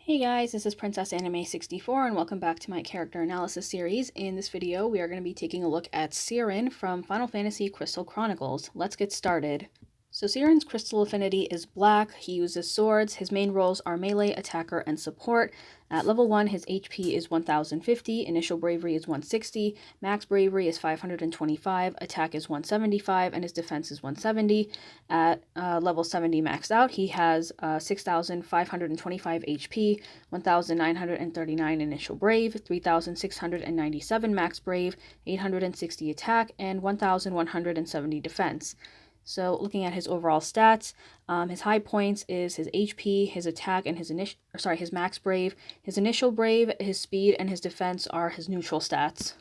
Hey guys, this is Princess Anime 64 and welcome back to my character analysis series. In this video, we are going to be taking a look at Ciaran from Final Fantasy Crystal Chronicles. Let's get started. So Ciaran's crystal affinity is black, he uses swords, his main roles are melee, attacker, and support. At level 1, his HP is 1050, initial bravery is 160, max bravery is 525, attack is 175, and his defense is 170. At level 70 maxed out, he has 6525 HP, 1939 initial brave, 3697 max brave, 860 attack, and 1170 defense. So looking at his overall stats, his high points is his HP, his attack, and his max brave. His initial brave, his speed, and his defense are his neutral stats.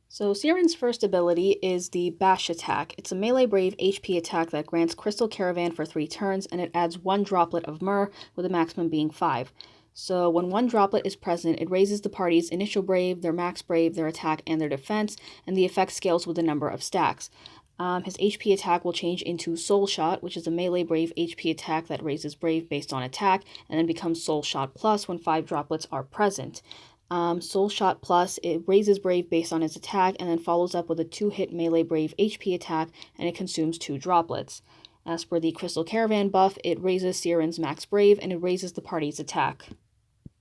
So Ciaran's first ability is the Bash attack. It's a melee brave HP attack that grants Crystal Caravan for 3 turns, and it adds 1 droplet of myrrh, with a maximum being 5. So when 1 droplet is present, it raises the party's initial brave, their max brave, their attack, and their defense, and the effect scales with the number of stacks. His HP attack will change into Soul Shot, which is a melee brave HP attack that raises brave based on attack, and then becomes Soul Shot Plus when 5 droplets are present. Soul Shot Plus, it raises brave based on his attack, and then follows up with a 2-hit melee brave HP attack, and it consumes 2 droplets. As for the Crystal Caravan buff, it raises Ciaran's max brave, and it raises the party's attack.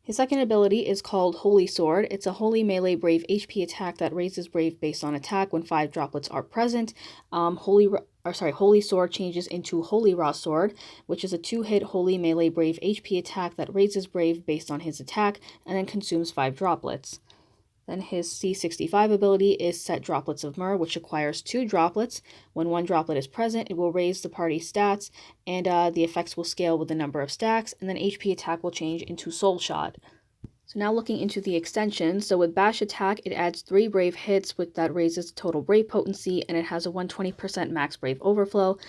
His second ability is called Holy Sword. It's a holy melee brave HP attack that raises brave based on attack when 5 droplets are present. Holy Sword changes into Holy Raw Sword, which is a 2-hit holy melee brave HP attack that raises brave based on his attack and then consumes 5 droplets. Then his C65 ability is Set Droplets of Myrrh, which acquires 2 droplets. When 1 droplet is present, it will raise the party's stats, and the effects will scale with the number of stacks, and then HP attack will change into Soul Shot. So now looking into the extension, so with Bash Attack, it adds 3 Brave hits that raises total Brave potency, and it has a 120% max Brave overflow.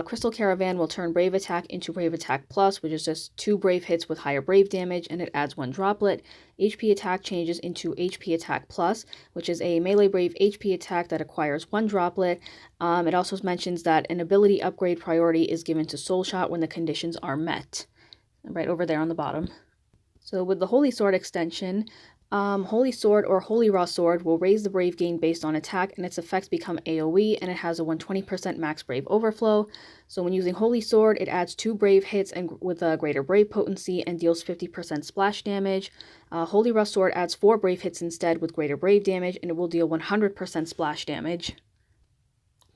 Crystal Caravan will turn Brave Attack into Brave Attack Plus, which is just 2 Brave hits with higher Brave damage, and it adds 1 droplet. HP Attack changes into HP Attack Plus, which is a melee Brave HP attack that acquires 1 droplet. It also mentions that an ability upgrade priority is given to Soul Shot when the conditions are met. Right over there on the bottom. So with the Holy Sword extension, Holy Sword or Holy Raw Sword will raise the Brave gain based on attack, and its effects become AoE, and it has a 120% max Brave overflow. So when using Holy Sword, it adds 2 Brave hits and with a greater Brave potency and deals 50% splash damage. Holy Raw Sword adds 4 Brave hits instead with greater Brave damage, and it will deal 100% splash damage.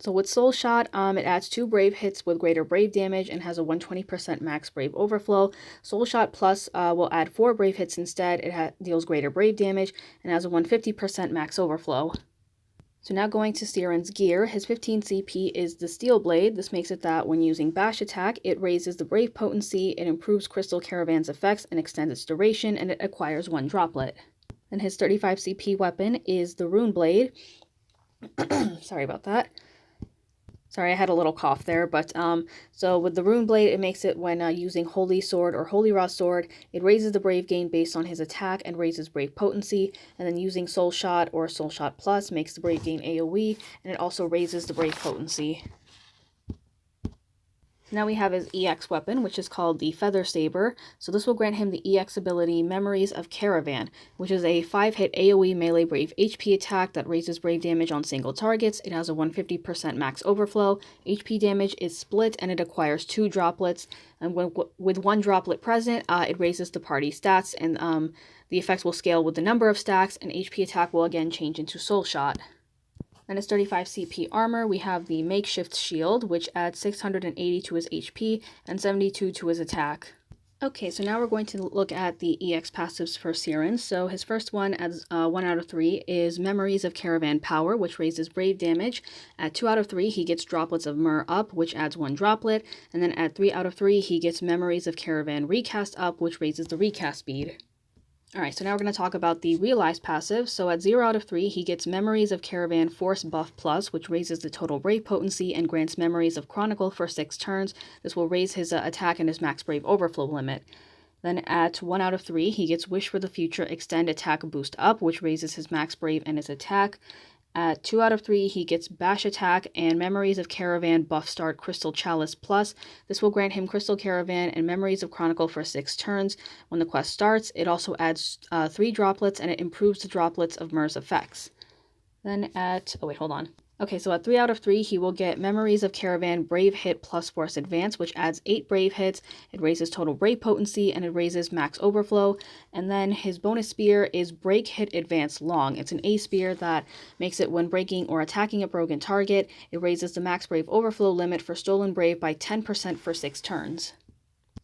So with Soul Shot, it adds 2 Brave hits with greater Brave damage and has a 120% max Brave overflow. Soul Shot Plus will add 4 Brave hits instead. It deals greater Brave damage and has a 150% max overflow. So now going to Ciaran's gear, his 15 CP is the Steel Blade. This makes it that when using Bash Attack, it raises the Brave potency, it improves Crystal Caravan's effects and extends its duration, and it acquires 1 droplet. And his 35 CP weapon is the Rune Blade. Sorry about that. Sorry, I had a little cough there, but so with the Rune Blade, it makes it when using Holy Sword or Holy Raw Sword, it raises the Brave gain based on his attack and raises Brave potency, and then using Soul Shot or Soul Shot Plus makes the Brave gain AoE, and it also raises the Brave potency. Now we have his EX weapon, which is called the Feather Saber. So this will grant him the EX ability Memories of Caravan, which is a 5-hit AoE melee Brave HP attack that raises Brave damage on single targets. It has a 150% max overflow. HP damage is split, and it acquires 2 droplets. And with 1 droplet present, it raises the party stats, and the effects will scale with the number of stacks, and HP attack will again change into Soul Shot. And his 35 CP armor, we have the Makeshift Shield, which adds 680 to his HP and 72 to his attack. Okay, so now we're going to look at the EX passives for Ciaran. So his first one, adds 1 out of 3, is Memories of Caravan Power, which raises Brave damage. At 2 out of 3, he gets Droplets of Myrrh up, which adds 1 droplet. And then at 3 out of 3, he gets Memories of Caravan Recast up, which raises the recast speed. Alright, so now we're going to talk about the Realized passive. So at 0 out of 3, he gets Memories of Caravan Force Buff Plus, which raises the total Brave potency and grants Memories of Chronicle for 6 turns. This will raise his attack and his max Brave overflow limit. Then at 1 out of 3, he gets Wish for the Future Extend Attack Boost Up, which raises his max Brave and his attack. At 2 out of 3, he gets Bash Attack and Memories of Caravan buff start Crystal Chalice Plus. This will grant him Crystal Caravan and Memories of Chronicle for 6 turns. When the quest starts, it also adds 3 droplets, and it improves the droplets of Myr's effects. Then at... oh wait, hold on. Okay, so at 3 out of 3, he will get Memories of Caravan Brave Hit plus Force Advance, which adds 8 Brave hits. It raises total Brave potency, and it raises max overflow. And then his bonus spear is Break Hit Advance Long. It's an A spear that makes it when breaking or attacking a broken target. It raises the max Brave overflow limit for Stolen Brave by 10% for 6 turns.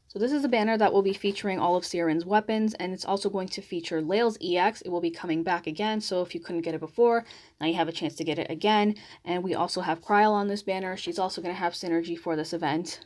So this is a banner that will be featuring all of Ciaran's weapons, and it's also going to feature Lael's EX. It will be coming back again, so if you couldn't get it before, now you have a chance to get it again. And we also have Kryl on this banner. She's also going to have synergy for this event.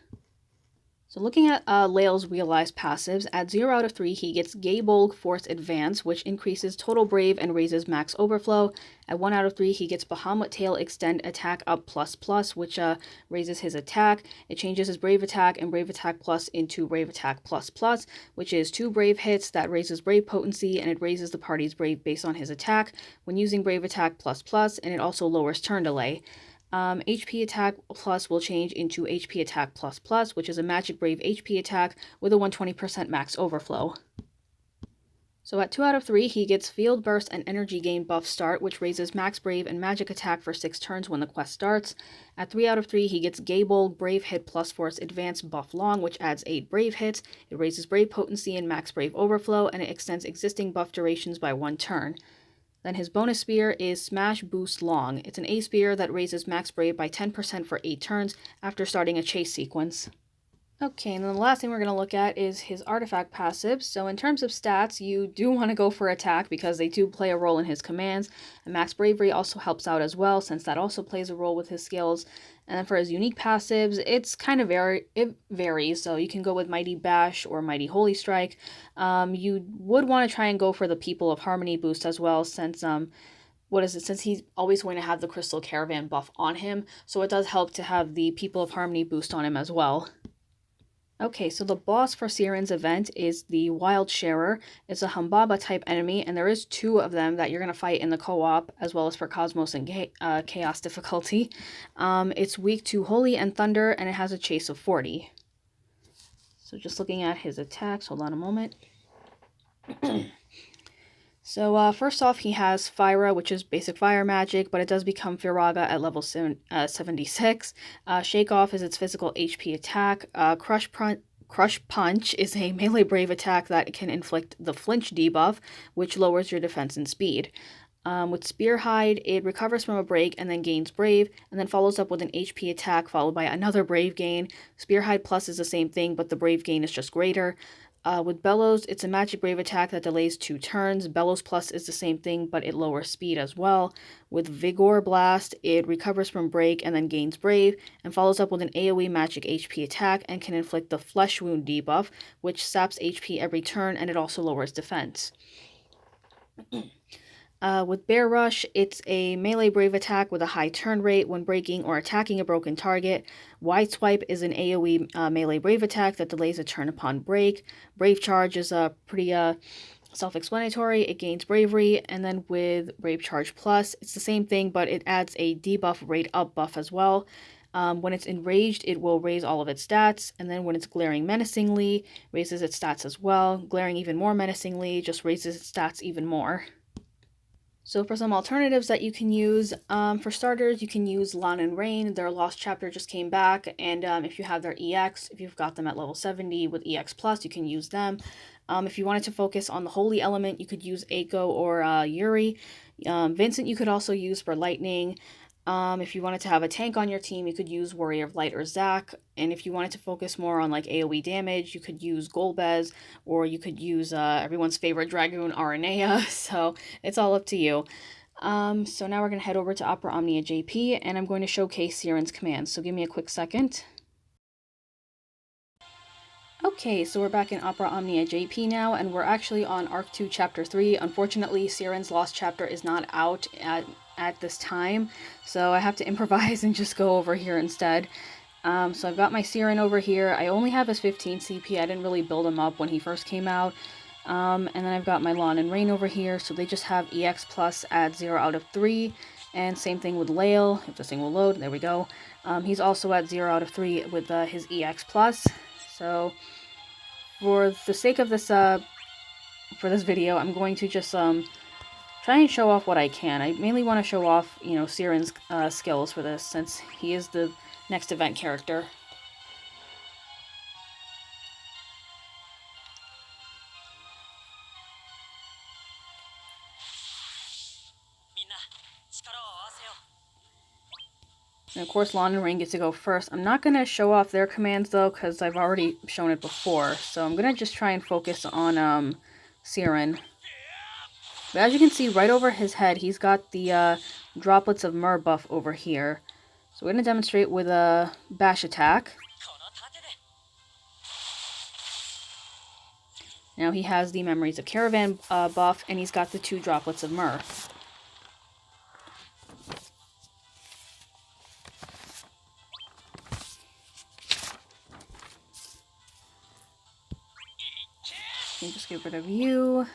So looking at Lael's realized passives, at 0 out of 3, he gets Gaybolg Force Advance, which increases total Brave and raises max overflow. At 1 out of 3, he gets Bahamut Tail Extend Attack Up ++, which raises his attack. It changes his Brave Attack and Brave Attack Plus into Brave Attack ++, which is 2 Brave hits that raises Brave potency, and it raises the party's Brave based on his attack when using Brave Attack ++, and it also lowers turn delay. HP Attack Plus will change into HP Attack ++, which is a Magic Brave HP attack with a 120% max overflow. So at 2 out of 3, he gets Field Burst and Energy Gain buff start, which raises max Brave and Magic attack for 6 turns when the quest starts. At 3 out of 3, he gets Gaybolg Brave Hit plus Force Advance buff long, which adds 8 Brave hits. It raises Brave potency and max Brave overflow, and it extends existing buff durations by 1 turn. Then his bonus spear is Smash Boost Long. It's an A spear that raises max Brave by 10% for 8 turns after starting a chase sequence. Okay, and then the last thing we're going to look at is his artifact passives. So in terms of stats, you do want to go for attack because they do play a role in his commands. And max bravery also helps out as well, since that also plays a role with his skills. And then for his unique passives, it's kind of it varies. So you can go with Mighty Bash or Mighty Holy Strike. You would want to try and go for the People of Harmony boost as well, since since he's always going to have the Crystal Caravan buff on him. So it does help to have the People of Harmony boost on him as well. Okay, so the boss for Ciaran's event is the Wild Sharer. It's a Humbaba type enemy, and there is 2 of them that you're going to fight in the co-op, as well as for Cosmos and Chaos difficulty. It's weak to Holy and Thunder, and it has a chase of 40. So just looking at his attacks, hold on a moment. So first off, he has Fyra, which is basic fire magic, but it does become Firaga at level 76. Shake Off is its physical HP attack. Crush Punch is a melee brave attack that can inflict the flinch debuff, which lowers your defense and speed. With Spearhide, it recovers from a break and then gains Brave, and then follows up with an HP attack followed by another Brave gain. Spearhide Plus is the same thing, but the Brave gain is just greater. With Bellows, it's a magic brave attack that delays 2 turns. Bellows Plus is the same thing, but it lowers speed as well. With Vigor Blast, it recovers from break and then gains brave, and follows up with an AoE magic HP attack and can inflict the Flesh Wound debuff, which saps HP every turn, and it also lowers defense. With Bear Rush, it's a melee brave attack with a high turn rate when breaking or attacking a broken target. Wide Swipe is an AoE melee brave attack that delays a turn upon break. Brave Charge is pretty self-explanatory. It gains bravery, and then with Brave Charge Plus, it's the same thing, but it adds a debuff rate up buff as well. When it's enraged, it will raise all of its stats, and then when it's glaring menacingly, raises its stats as well. Glaring even more menacingly just raises its stats even more. So for some alternatives that you can use, for starters, you can use Lan and Rain. Their Lost Chapter just came back, and if you have their EX, if you've got them at level 70 with EX+, you can use them. If you wanted to focus on the Holy Element, you could use Eiko or Yuri. Vincent you could also use for Lightning. If you wanted to have a tank on your team, you could use Warrior of Light or Zac. And if you wanted to focus more on like AoE damage, you could use Golbez, or you could use everyone's favorite Dragoon, Aranea. So it's all up to you. So now we're going to head over to Opera Omnia JP, and I'm going to showcase Ciaran's commands. So give me a quick second. Okay, so we're back in Opera Omnia JP now, and we're actually on Arc 2, Chapter 3. Unfortunately, Ciaran's Lost Chapter is not out at this time, so I have to improvise and just go over here instead. So I've got my Ciaran over here. I only have his 15 CP. I didn't really build him up when he first came out. And then I've got my Lan and Rain over here, so they just have EX Plus at 0 out of 3. And same thing with Lael, if this thing will load, there we go. He's also at 0 out of 3 with his EX+. So, for the sake of this, for this video, I'm going to just, try and show off what I can. I mainly want to show off, you know, Ciaran's skills for this, since he is the next event character. And of course, Lon and Rain get to go first. I'm not going to show off their commands, though, because I've already shown it before. So I'm going to just try and focus on Ciaran. But as you can see, right over his head, he's got the droplets of Myrrh buff over here. So we're going to demonstrate with a bash attack. Now he has the Memories of Caravan buff, and he's got the 2 droplets of Myrrh. Just get rid of you.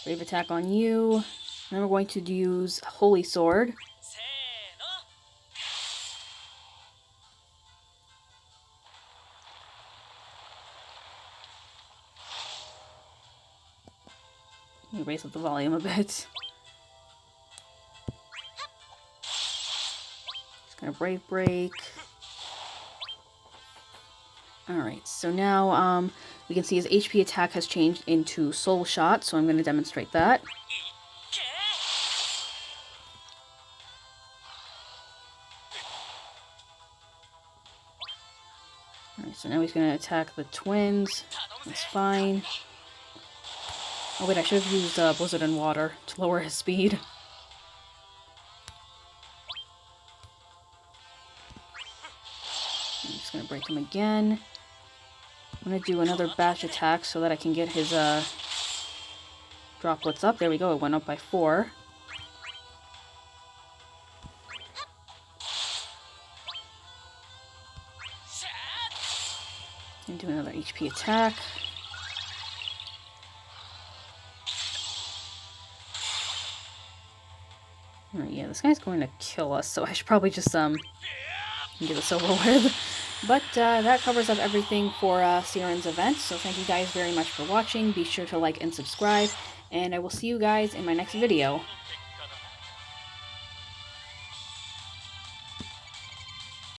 Brave attack on you. Then we're going to use Holy Sword. Let me raise up the volume a bit. Just gonna Brave Break. Alright, so now we can see his HP attack has changed into Soul Shot, so I'm going to demonstrate that. Alright, so now he's going to attack the twins. That's fine. Oh wait, I should have used Blizzard and Water to lower his speed. I'm just going to break him again. I'm going to do another bash attack so that I can get his droplets up. There we go, it went up by 4. And do another HP attack. Alright, yeah, this guy's going to kill us, so I should probably just get this over with. But that covers up everything for Ciaran's event, so thank you guys very much for watching. Be sure to like and subscribe, and I will see you guys in my next video.